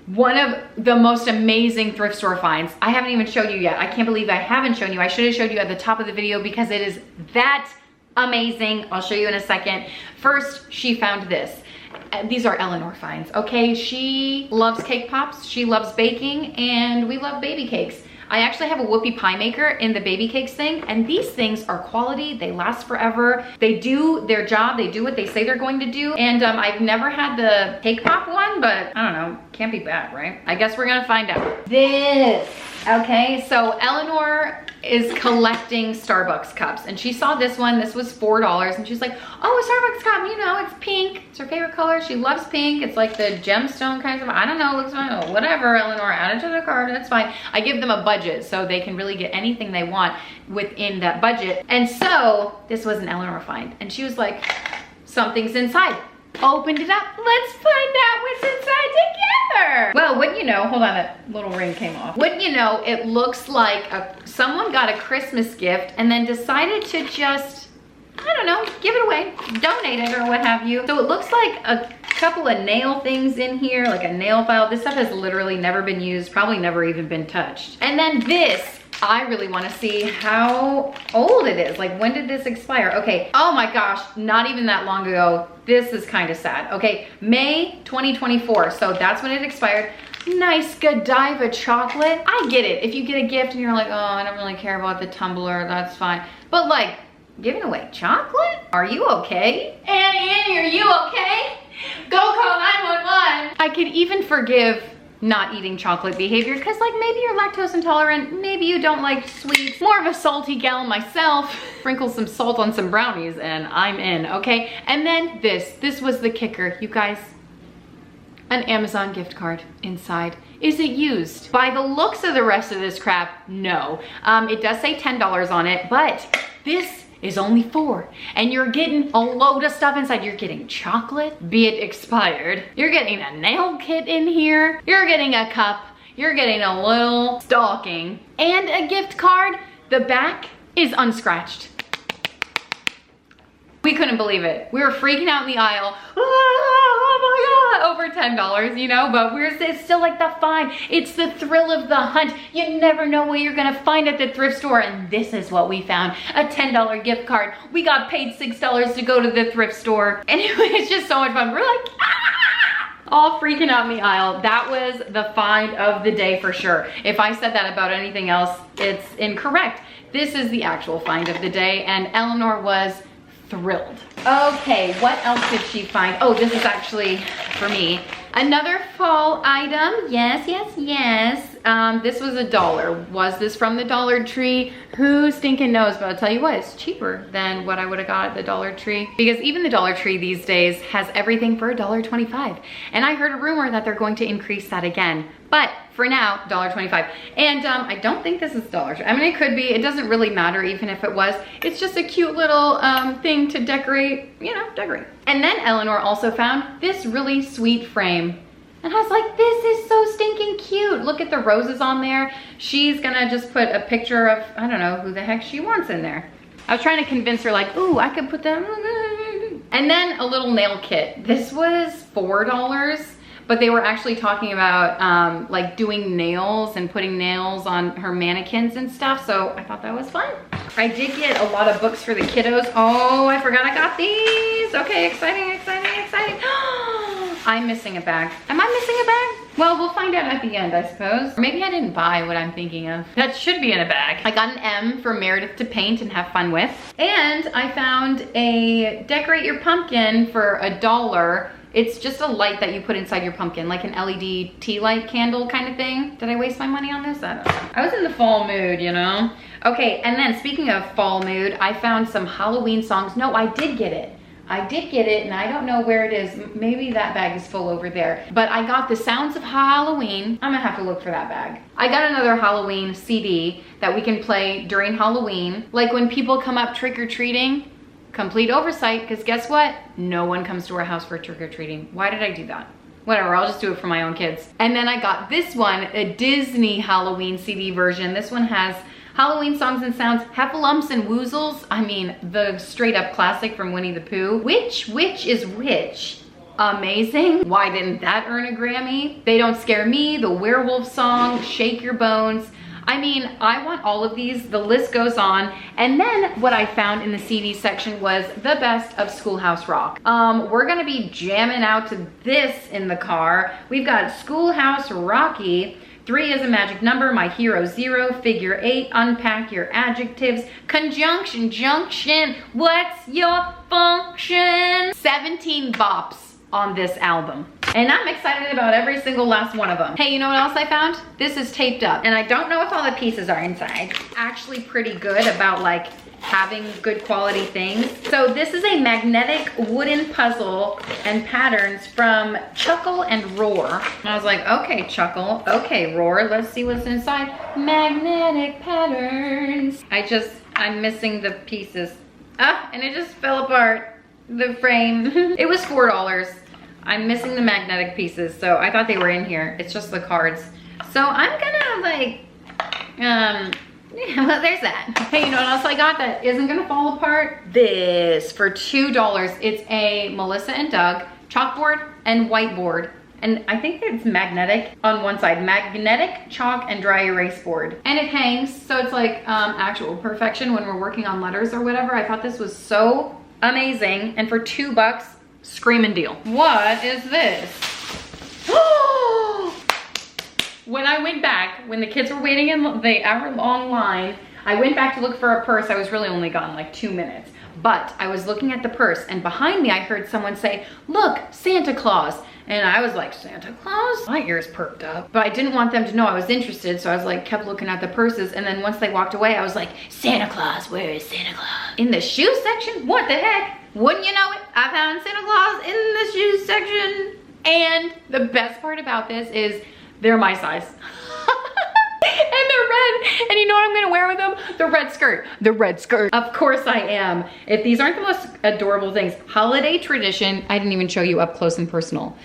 One of the most amazing thrift store finds. I haven't even shown you yet. I can't believe I haven't shown you. I should have showed you at the top of the video because it is that amazing. I'll show you in a second. First, she found this. These are Eleanor finds, okay? She loves cake pops, she loves baking, and we love baby cakes. I actually have a whoopie pie maker in the baby cakes thing, and these things are quality, they last forever, they do their job, they do what they say they're going to do, and I've never had the cake pop one, but I don't know, can't be bad, right? I guess we're gonna find out. This, okay, so Eleanor is collecting Starbucks cups, and she saw this one. This was $4, and she's like, oh, a Starbucks cup, you know, it's pink, it's her favorite color, she loves pink, it's like the gemstone kind of, I don't know, looks fine, oh, whatever, Eleanor, add it to the cart, that's fine. I give them a budget so they can really get anything they want within that budget. And so this was an Eleanor find, and she was like, something's inside. Opened it up, let's find out what's inside together. Well, wouldn't you know, hold on, that little ring came off. Wouldn't you know, it looks like someone got a Christmas gift and then decided to just, I don't know, give it away, donate it or what have you. So it looks like a couple of nail things in here, like a nail file. This stuff has literally never been used, probably never even been touched. And then this, I really want to see how old it is. Like, when did this expire? Okay, oh my gosh, not even that long ago. This is kind of sad. Okay, May 2024, so that's when it expired. Nice Godiva chocolate. I get it. If you get a gift and you're like, oh, I don't really care about the tumbler, that's fine. But like, giving away chocolate? Are you okay? Annie, are you okay? Go call 911. I could even forgive not eating chocolate behavior because like maybe you're lactose intolerant, maybe you don't like sweets. More of a salty gal myself. Sprinkle some salt on some brownies and I'm in, okay? And then this was the kicker, you guys. An Amazon gift card inside. Is it used? By the looks of the rest of this crap, no. It does say $10 on it, but this is only $4, and you're getting a load of stuff inside. You're getting chocolate, be it expired. You're getting a nail kit in here. You're getting a cup. You're getting a little stocking and a gift card. The back is unscratched. We couldn't believe it. We were freaking out in the aisle. Oh my God, over $10, you know, but it's still like the find. It's the thrill of the hunt. You never know what you're gonna find at the thrift store, and this is what we found, a $10 gift card. We got paid $6 to go to the thrift store, and it was just so much fun. We're like, ah! All freaking out in the aisle. That was the find of the day for sure. If I said that about anything else, it's incorrect. This is the actual find of the day, and Eleanor was thrilled. Okay, what else did she find? Oh, this is actually for me. Another fall item. Yes, yes, yes. This was $1. Was this from the Dollar Tree? Who stinking knows? But I'll tell you what, it's cheaper than what I would have got at the Dollar Tree, because even the Dollar Tree these days has everything for $1.25. And I heard a rumor that they're going to increase that again. But for now, $1.25. And I don't think this is Dollar Tree. I mean, it could be. It doesn't really matter even if it was. It's just a cute little thing to decorate, you know, decorate. And then Eleanor also found this really sweet frame. And I was like, this is so stinking cute. Look at the roses on there. She's gonna just put a picture of, I don't know who the heck she wants in there. I was trying to convince her like, ooh, I could put that. And then a little nail kit. This was $4, but they were actually talking about like doing nails and putting nails on her mannequins and stuff. So I thought that was fun. I did get a lot of books for the kiddos. Oh, I forgot I got these. Okay, exciting, exciting, exciting. I'm missing a bag. Am I missing a bag? Well, we'll find out at the end, I suppose. Or maybe I didn't buy what I'm thinking of. That should be in a bag. I got an M for Meredith to paint and have fun with. And I found a decorate your pumpkin for $1. It's just a light that you put inside your pumpkin, like an LED tea light candle kind of thing. Did I waste my money on this? I don't know. I was in the fall mood, you know? Okay, and then speaking of fall mood, I found some Halloween songs. No, I did get it. I did get it, and I don't know where it is. Maybe that bag is full over there. But I got the Sounds of Halloween. I'm gonna have to look for that bag. I got another Halloween CD that we can play during Halloween. Like when people come up trick-or-treating. Complete oversight, because guess what? No one comes to our house for trick-or-treating. Why did I do that? Whatever, I'll just do it for my own kids. And then I got this one, a Disney Halloween CD version. This one has Halloween songs and sounds, Heffalumps and Woozles. I mean, the straight up classic from Winnie the Pooh. Which is which? Amazing. Why didn't that earn a Grammy? They Don't Scare Me, the werewolf song, Shake Your Bones. I mean, I want all of these. The list goes on. And then what I found in the CD section was the best of Schoolhouse Rock. We're gonna be jamming out to this in the car. We've got Schoolhouse Rocky. 3 is a magic number, my hero 0, figure 8, unpack your adjectives, conjunction, junction, what's your function? 17 bops on this album. And I'm excited about every single last one of them. Hey, you know what else I found? This is taped up, and I don't know if all the pieces are inside. Actually pretty good about like having good quality things. So this is a magnetic wooden puzzle and patterns from Chuckle and Roar. I was like, okay, Chuckle, okay, Roar, let's see what's inside. Magnetic patterns. I'm missing the pieces. Ah, and it just fell apart, the frame. It was $4. I'm missing the magnetic pieces, so I thought they were in here. It's just the cards. So I'm gonna like, yeah, well, there's that. Hey, you know what else I got that isn't gonna fall apart? This for $2. It's a Melissa and Doug chalkboard and whiteboard. And I think it's magnetic on one side. Magnetic chalk and dry erase board. And it hangs, so it's like actual perfection when we're working on letters or whatever. I thought this was so amazing. And for $2, screaming deal. What is this? When I went back, when the kids were waiting in the hour-long line, I went back to look for a purse. I was really only gone like 2 minutes. But I was looking at the purse, and behind me I heard someone say, look, Santa Claus. And I was like, Santa Claus? My ears perked up. But I didn't want them to know I was interested, so I was like, kept looking at the purses. And then once they walked away, I was like, Santa Claus, where is Santa Claus? In the shoe section? What the heck? Wouldn't you know it? I found Santa Claus in the shoe section. And the best part about this is they're my size. And they're red. And you know what I'm gonna wear with them? The red skirt. The red skirt. Of course I am. If these aren't the most adorable things. Holiday tradition, I didn't even show you up close and personal,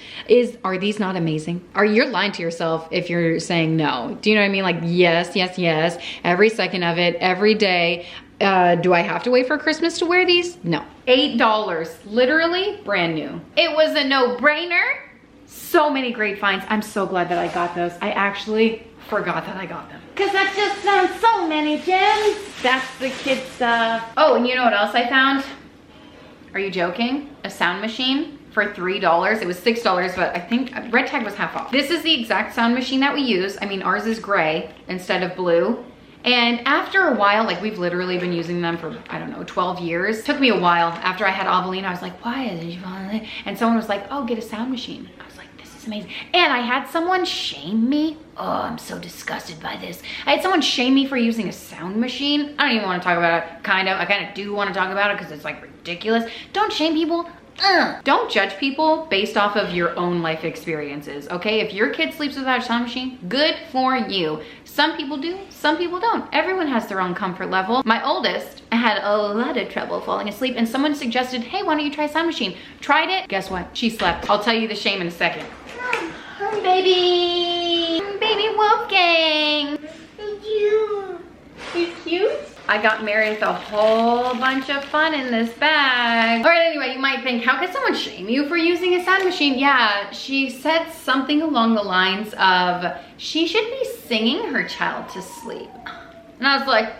are these not amazing? You're lying to yourself if you're saying no. Do you know what I mean? Like, yes, yes, yes. Every second of it, every day. Do I have to wait for Christmas to wear these? No. $8, literally brand new. It was a no-brainer. So many great finds. I'm so glad that I got those. I actually forgot that I got them. Cause I just found so many gems. That's the kid stuff. Oh, and you know what else I found? Are you joking? A sound machine for $3. It was $6, but I think red tag was half off. This is the exact sound machine that we use. I mean, ours is gray instead of blue. And after a while, like we've literally been using them for, I don't know, 12 years. It took me a while. After I had Avelina, I was like, why is it? And someone was like, oh, get a sound machine. I was like, this is amazing. And I had someone shame me. Oh, I'm so disgusted by this. I had someone shame me for using a sound machine. I don't even want to talk about it, I kind of do want to talk about it because it's like ridiculous. Don't shame people. Don't judge people based off of your own life experiences, okay? If your kid sleeps without a sound machine, good for you. Some people do, some people don't. Everyone has their own comfort level. My oldest had a lot of trouble falling asleep and someone suggested, hey, why don't you try a sound machine? Tried it, guess what? She slept. I'll tell you the shame in a second. Baby Wolfgang. He's cute. I got Mary with a whole bunch of fun in this bag. All right, anyway, you might think, how could someone shame you for using a sound machine? Yeah, she said something along the lines of, she should be singing her child to sleep. And I was like,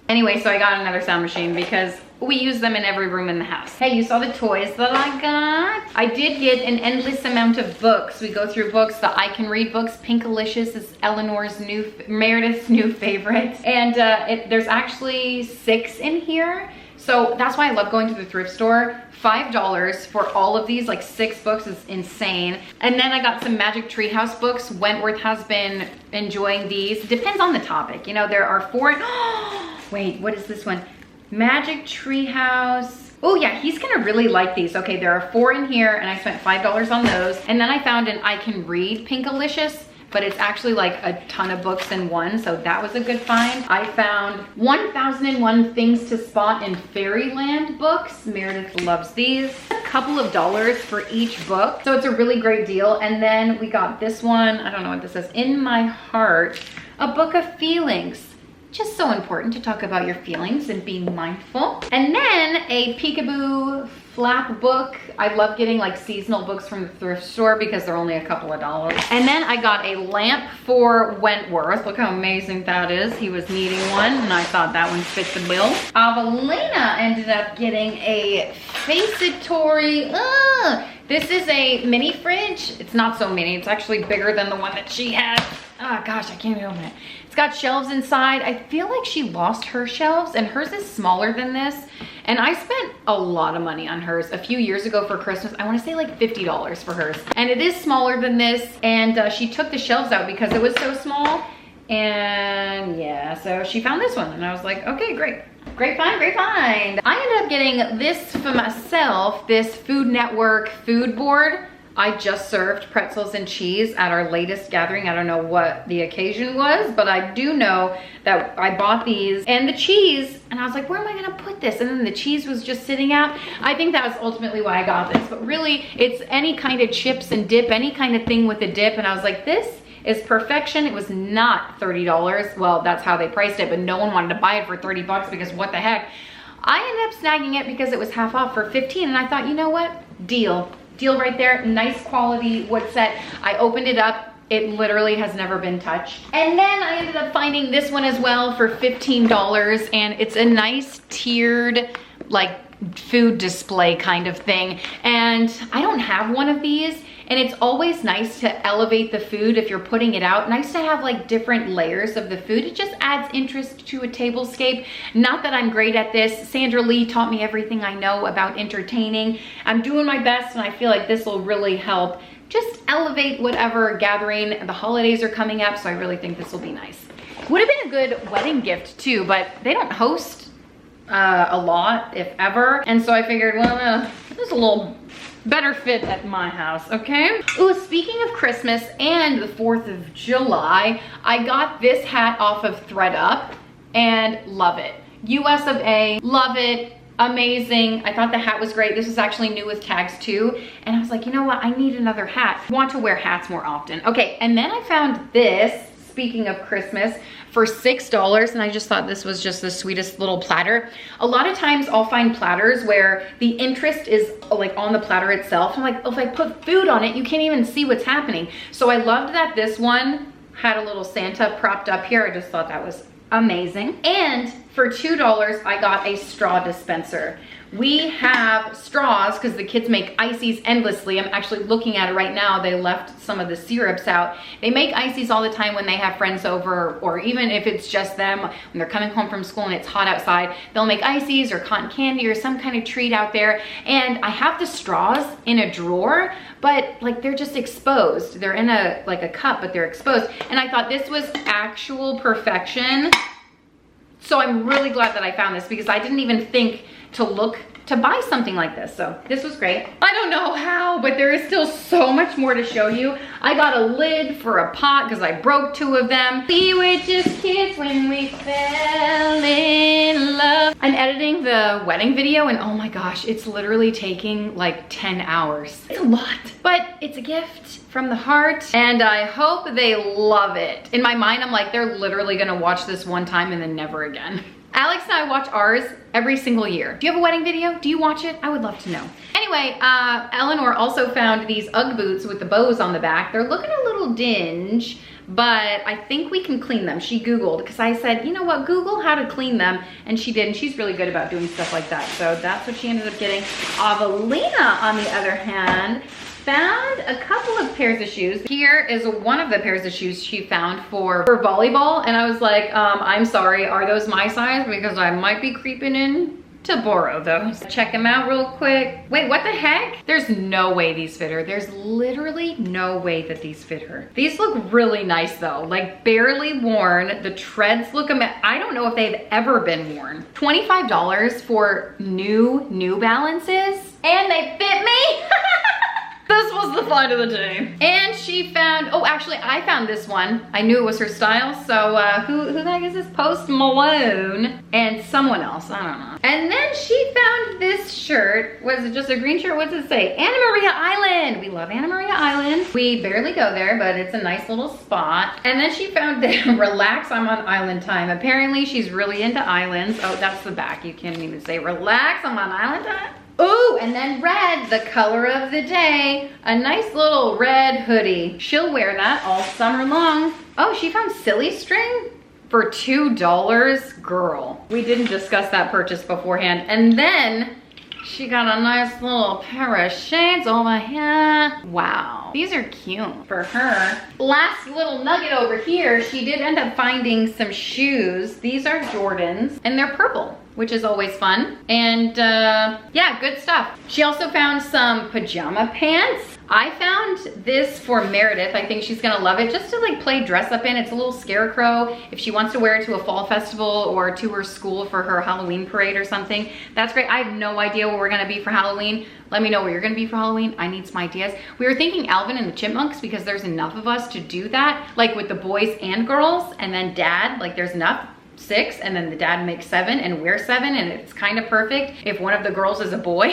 anyway, so I got another sound machine because we use them in every room in the house. Hey, you saw the toys that I got? I did get an endless amount of books. We go through books. The I Can Read books. Pinkalicious is Meredith's new favorite. And there's actually 6 in here. So that's why I love going to the thrift store. $5 for all of these, like 6 books is insane. And then I got some Magic Treehouse books. Wentworth has been enjoying these. Depends on the topic. You know, there are 4. Wait, what is this one? Magic Treehouse. Oh yeah, he's gonna really like these. Okay, there are 4 in here and I spent $5 on those. And then I found an I Can Read Pinkalicious, but it's actually like a ton of books in one, so that was a good find. I found 1001 Things to Spot in Fairyland books. Meredith loves these. A couple of dollars for each book, so it's a really great deal. And then we got this one, I don't know what this says, In My Heart, a book of feelings. Just so important to talk about your feelings and being mindful. And then a peekaboo flap book. I love getting like seasonal books from the thrift store because they're only a couple of dollars. And then I got a lamp for Wentworth. Look how amazing that is. He was needing one and I thought that one fit the bill. Avelina ended up getting a Facetory. This is a mini fridge. It's not so mini. It's actually bigger than the one that she had. Oh gosh, I can't even open it. It's got shelves inside. I feel like she lost her shelves and hers is smaller than this. And I spent a lot of money on hers a few years ago for Christmas. I want to say like $50 for hers. And it is smaller than this. And she took the shelves out because it was so small. And yeah, so she found this one and I was like, okay, great. Great find, great find. I ended up getting this for myself, this Food Network food board. I just served pretzels and cheese at our latest gathering. I don't know what the occasion was, but I do know that I bought these and the cheese, and I was like, where am I gonna put this? And then the cheese was just sitting out. I think that was ultimately why I got this, but really it's any kind of chips and dip, any kind of thing with a dip, and I was like, this is perfection. It was not $30. Well, that's how they priced it, but no one wanted to buy it for 30 bucks because what the heck? I ended up snagging it because it was half off for 15, and I thought, you know what? Deal right there. Nice quality wood set. I opened it up. It literally has never been touched. And then I ended up finding this one as well for $15, and it's a nice tiered like food display kind of thing. And I don't have one of these, and it's always nice to elevate the food if you're putting it out. Nice to have like different layers of the food. It just adds interest to a tablescape. Not that I'm great at this. Sandra Lee taught me everything I know about entertaining. I'm doing my best, and I feel like this will really help just elevate whatever gathering. The holidays are coming up, so I really think this will be nice. Would have been a good wedding gift too, but they don't host a lot, if ever. And so I figured, well, this is a little better fit at my house, okay? Ooh, speaking of Christmas and the 4th of July, I got this hat off of ThredUp and love it. US of A, love it. Amazing. I thought the hat was great. This was actually new with tags too. And I was like, you know what? I need another hat. I want to wear hats more often. Okay, and then I found this, speaking of Christmas, for $6, and I just thought this was just the sweetest little platter. A lot of times I'll find platters where the interest is like on the platter itself. I'm like, if I put food on it, you can't even see what's happening. So I loved that this one had a little Santa propped up here. I just thought that was amazing. And For $2, I got a straw dispenser. We have straws because the kids make ices endlessly. I'm actually looking at it right now. They left some of the syrups out. They make ices all the time when they have friends over, or even if it's just them, when they're coming home from school and it's hot outside, they'll make ices or cotton candy or some kind of treat out there. And I have the straws in a drawer, but like they're just exposed. They're in like a cup, but they're exposed. And I thought this was actual perfection. So I'm really glad that I found this because I didn't even think to buy something like this. So this was great. I don't know how, but there is still so much more to show you. I got a lid for a pot because I broke 2 of them. We were just kids when we fell in love. I'm editing the wedding video and oh my gosh, it's literally taking like 10 hours. It's a lot, but it's a gift from the heart and I hope they love it. In my mind, I'm like, they're literally gonna watch this one time and then never again. Alex and I watch ours every single year. Do you have a wedding video? Do you watch it? I would love to know. Anyway, Eleanor also found these Ugg boots with the bows on the back. They're looking a little dingy, but I think we can clean them. She Googled, because I said, you know what, Google how to clean them, and she did, and she's really good about doing stuff like that. So that's what she ended up getting. Avelina, on the other hand, found a couple of pairs of shoes. Here is one of the pairs of shoes she found for volleyball. And I was like, I'm sorry, are those my size? Because I might be creeping in to borrow those. Check them out real quick. Wait, what the heck? There's no way these fit her. There's literally no way that these fit her. These look really nice though, like barely worn. The treads look, I don't know if they've ever been worn. $25 for New Balances, and they fit me. This was the find of the day. And she found, oh, actually I found this one. I knew it was her style. So who the heck is this? Post Malone and someone else, I don't know. And then she found this shirt. Was it just a green shirt? What does it say? Anna Maria Island. We love Anna Maria Island. We barely go there, but it's a nice little spot. And then she found that relax, I'm on island time. Apparently she's really into islands. Oh, that's the back. You can't even say relax, I'm on island time. Ooh, and then red, the color of the day. A nice little red hoodie. She'll wear that all summer long. Oh, she found silly string for $2. Girl, we didn't discuss that purchase beforehand. And then she got a nice little pair of shades over here. Wow, these are cute for her. Last little nugget over here, she did end up finding some shoes. These are Jordans and they're purple, which is always fun. And yeah, good stuff. She also found some pajama pants. I found this for Meredith. I think she's gonna love it, just to like play dress up in. It's a little scarecrow. If she wants to wear it to a fall festival or to her school for her Halloween parade or something, that's great. I have no idea where we're gonna be for Halloween. Let me know where you're gonna be for Halloween. I need some ideas. We were thinking Alvin and the Chipmunks because there's enough of us to do that, like with the boys and girls, and then dad, like there's enough. 6, and then the dad makes 7 and we're 7, and it's kind of perfect if one of the girls is a boy.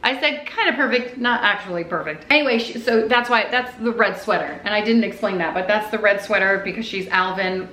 I said kind of perfect, not actually perfect. Anyway, so that's why, that's the red sweater, and I didn't explain that, but that's the red sweater because she's Alvin.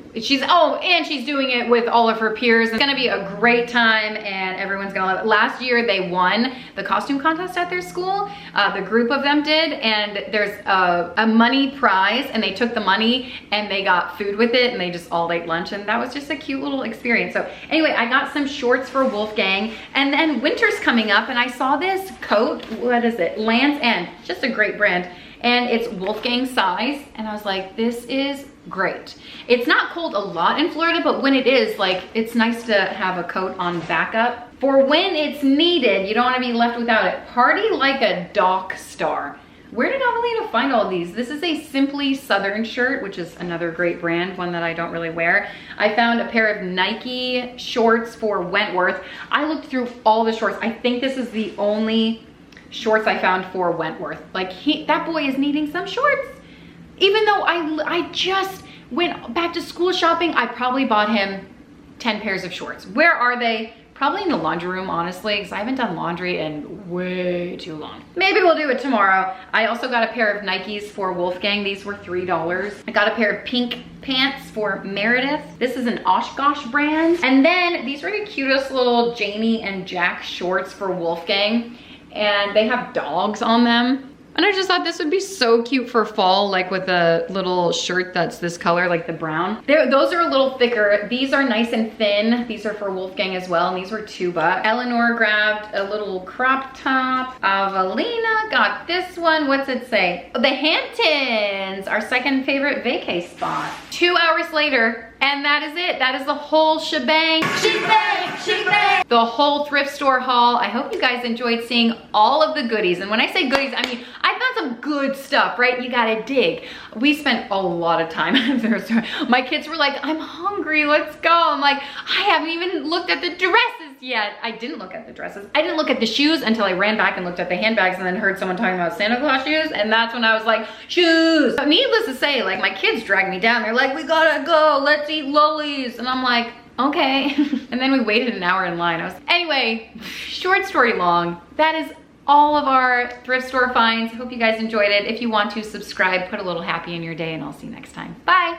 Oh, and she's doing it with all of her peers. It's gonna be a great time and everyone's gonna love it. Last year they won the costume contest at their school. The group of them did, and there's a money prize, and they took the money and they got food with it, and they just all ate lunch, and that was just a cute little experience. So anyway, I got some shorts for Wolfgang, and then winter's coming up, and I saw this coat. What is it? Land's End. Just a great brand, and it's Wolfgang size, and I was like, this is great. It's not cold a lot in Florida, but when it is, like, it's nice to have a coat on backup for when it's needed. You don't want to be left without it. Party like a dock star. Where did Avelina find all these? This is a Simply Southern shirt, which is another great brand, one that I don't really wear. I found a pair of Nike shorts for Wentworth. I looked through all the shorts. I think this is the only shorts I found for Wentworth. Like, that boy is needing some shorts. Even though I just went back to school shopping, I probably bought him 10 pairs of shorts. Where are they? Probably in the laundry room, honestly, because I haven't done laundry in way too long. Maybe we'll do it tomorrow. I also got a pair of Nikes for Wolfgang. These were $3. I got a pair of pink pants for Meredith. This is an Oshkosh brand. And then these were the cutest little Janie and Jack shorts for Wolfgang. And they have dogs on them. And I just thought this would be so cute for fall, like with a little shirt that's this color, like the brown. Those are a little thicker. These are nice and thin. These are for Wolfgang as well, and these were $2. Eleanor grabbed a little crop top. Evelina got this one. What's it say? The Hamptons, our second favorite vacay spot. 2 hours later, and that is it. That is the whole shebang. Shebang. The whole thrift store haul. I hope you guys enjoyed seeing all of the goodies. And when I say goodies, I mean, I found some good stuff, right? You gotta dig. We spent a lot of time at the thrift store. My kids were like, I'm hungry, let's go. I'm like, I haven't even looked at the dresses yet. I didn't look at the dresses. I didn't look at the shoes until I ran back and looked at the handbags and then heard someone talking about Santa Claus shoes. And that's when I was like, shoes. But needless to say, like my kids dragged me down. They're like, we gotta go, let's eat lollies. And I'm like, okay. And then we waited an hour in line. Anyway, short story long, that is all of our thrift store finds. Hope you guys enjoyed it. If you want to subscribe, put a little happy in your day, and I'll see you next time. Bye.